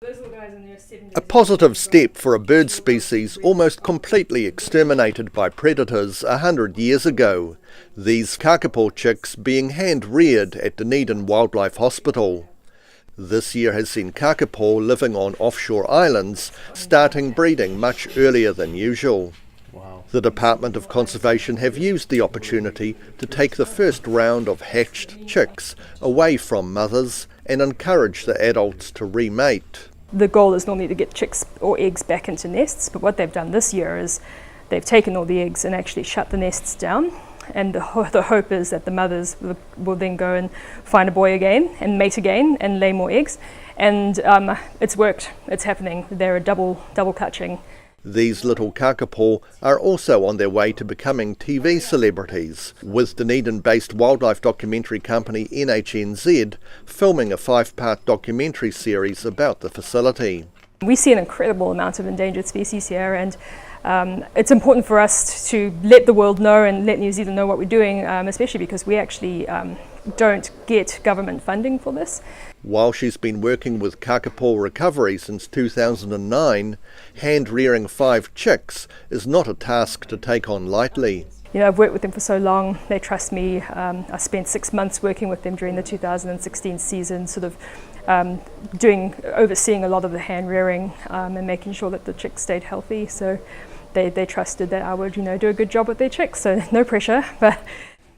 Those little guys in there are 7 A positive step for a bird species almost completely exterminated by predators 100 years ago. These kakapo chicks being hand-reared at Dunedin Wildlife Hospital. This year has seen kakapo living on offshore islands starting breeding much earlier than usual. The Department of Conservation have used the opportunity to take the first round of hatched chicks away from mothers and encourage the adults to remate. The goal is normally to get chicks or eggs back into nests, but what they've done this year is they've taken all the eggs and actually shut the nests down. And the hope is that the mothers will then go and find a boy again and mate again and lay more eggs. And it's worked. It's happening. They're a double clutching. These little kakapo are also on their way to becoming TV celebrities, with Dunedin-based wildlife documentary company NHNZ filming a 5-part documentary series about the facility. We see an incredible amount of endangered species here, and it's important for us to let the world know and let New Zealand know what we're doing, especially because we actually don't get government funding for this. While she's been working with kakapo recovery since 2009, hand-rearing 5 chicks is not a task to take on lightly. You know, I've worked with them for so long, they trust me. I spent 6 months working with them during the 2016 season, sort of overseeing a lot of the hand rearing and making sure that the chicks stayed healthy. So they trusted that I would, do a good job with their chicks, so no pressure. But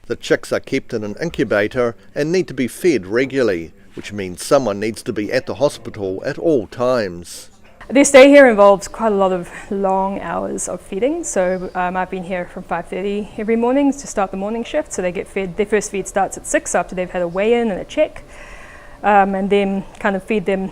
the chicks are kept in an incubator and need to be fed regularly, which means someone needs to be at the hospital at all times. Their stay here involves quite a lot of long hours of feeding. So I've been here from 5:30 every morning to start the morning shift. So they get fed. Their first feed starts at 6 after they've had a weigh-in and a check, and then kind of feed them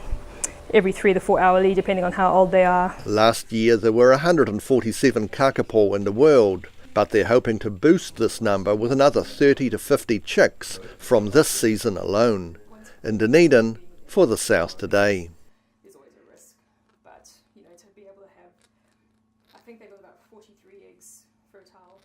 every 3 to 4 hourly, depending on how old they are. Last year there were 147 kakapo in the world, but they're hoping to boost this number with another 30 to 50 chicks from this season alone. In Dunedin, for the South Today. There's always a risk, but to be able to have, I think they've got about 43 eggs fertile.